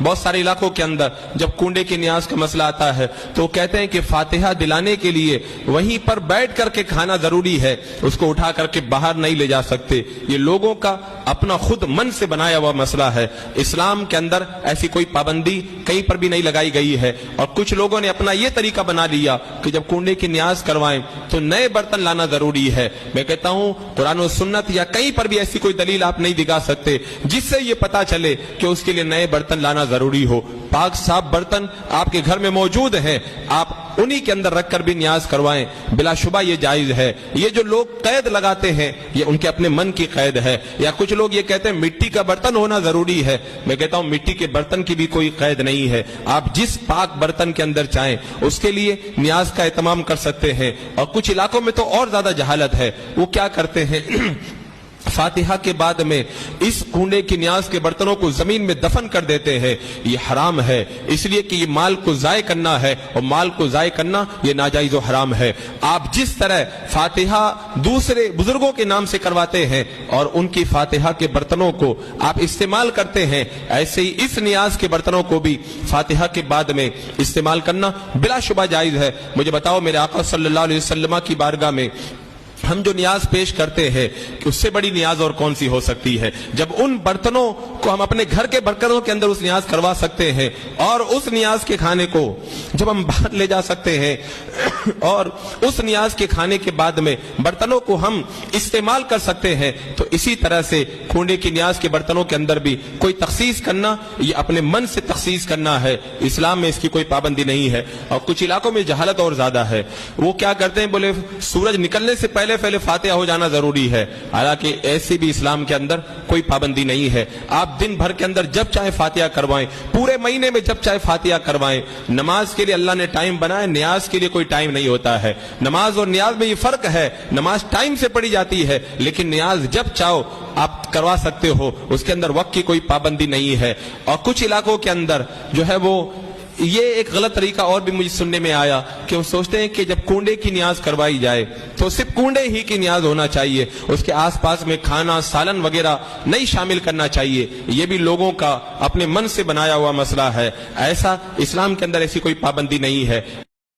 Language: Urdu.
بہت سارے علاقوں کے اندر جب کنڈے کی نیاز کا مسئلہ آتا ہے تو وہ کہتے ہیں کہ فاتحہ دلانے کے لیے وہیں پر بیٹھ کر کے کھانا ضروری ہے، اس کو اٹھا کر کے باہر نہیں لے جا سکتے۔ یہ لوگوں کا اپنا خود من سے بنایا ہوا مسئلہ ہے، اسلام کے اندر ایسی کوئی پابندی کہیں پر بھی نہیں لگائی گئی ہے۔ اور کچھ لوگوں نے اپنا یہ طریقہ بنا لیا کہ جب کنڈے کی نیاز کروائیں تو نئے برتن لانا ضروری ہے۔ میں کہتا ہوں قرآن و سنت یا کہیں پر بھی ایسی کوئی دلیل آپ نہیں دکھا سکتے جس سے یہ پتا چلے کہ اس کے لیے نئے برتن لانا ضروری ہو۔ پاک صاف برتن آپ کے گھر میں موجود ہیں، آپ انہی کے اندر رکھ کر بھی نیاز کروائیں، بلا شبہ یہ جائز ہے۔ یہ جو لوگ قید لگاتے ہیں یہ ان کے اپنے من کی قید ہے، یا کچھ لوگ یہ کہتے ہیں مٹی کا برتن ہونا ضروری ہے۔ میں کہتا ہوں مٹی کے برتن کی بھی کوئی قید نہیں ہے، آپ جس پاک برتن کے اندر چاہیں اس کے لیے نیاز کا اہتمام کر سکتے ہیں۔ اور کچھ علاقوں میں تو اور زیادہ جہالت ہے، وہ کیا کرتے ہیں فاتحہ کے بعد میں اس کنڈے کی نیاز کے برتنوں کو زمین میں دفن کر دیتے ہیں۔ یہ حرام ہے، اس لیے کہ یہ مال کو ضائع کرنا ہے، اور مال کو ضائع کرنا یہ ناجائز و حرام ہے۔ آپ جس طرح فاتحہ دوسرے بزرگوں کے نام سے کرواتے ہیں اور ان کی فاتحہ کے برتنوں کو آپ استعمال کرتے ہیں، ایسے ہی اس نیاز کے برتنوں کو بھی فاتحہ کے بعد میں استعمال کرنا بلا شبہ جائز ہے۔ مجھے بتاؤ میرے آقا صلی اللہ علیہ وسلم کی بارگاہ میں ہم جو نیاز پیش کرتے ہیں کہ اس سے بڑی نیاز اور کون سی ہو سکتی ہے، جب ان برتنوں کو ہم اپنے گھر کے برتنوں کے اندر اس نیاز کروا سکتے ہیں، اور اس نیاز کے کھانے کو جب ہم باہر لے جا سکتے ہیں، اور اس نیاز کے کھانے کے بعد میں برتنوں کو ہم استعمال کر سکتے ہیں، تو اسی طرح سے کنڈے کی نیاز کے برتنوں کے اندر بھی کوئی تخصیص کرنا یہ اپنے من سے تخصیص کرنا ہے، اسلام میں اس کی کوئی پابندی نہیں ہے۔ اور کچھ علاقوں میں جہالت اور زیادہ ہے، وہ کیا کرتے ہیں، بولے سورج نکلنے سے پہلے فاتحہ ہو جانا ضروری ہے، حالانکہ ایسی بھی اسلام کے اندر کوئی پابندی نہیں ہے۔ آپ دن بھر کے اندر جب چاہے فاتحہ کروائیں، پورے مہینے میں جب چاہے فاتحہ کروائیں۔ نماز کے لیے اللہ نے ٹائم بنایا، نیاز کے لیے کوئی ٹائم نہیں ہوتا ہے۔ نماز اور نیاز میں یہ فرق ہے، نماز ٹائم سے پڑھی جاتی ہے لیکن نیاز جب چاہو آپ کروا سکتے ہو، اس کے اندر وقت کی کوئی پابندی نہیں ہے۔ اور کچھ علاقوں کے اندر جو ہے وہ یہ ایک غلط طریقہ اور بھی مجھے سننے میں آیا کہ وہ سوچتے ہیں کہ جب کنڈے کی نیاز کروائی جائے تو صرف کنڈے ہی کی نیاز ہونا چاہیے، اس کے آس پاس میں کھانا سالن وغیرہ نہیں شامل کرنا چاہیے۔ یہ بھی لوگوں کا اپنے من سے بنایا ہوا مسئلہ ہے، ایسا اسلام کے اندر ایسی کوئی پابندی نہیں ہے۔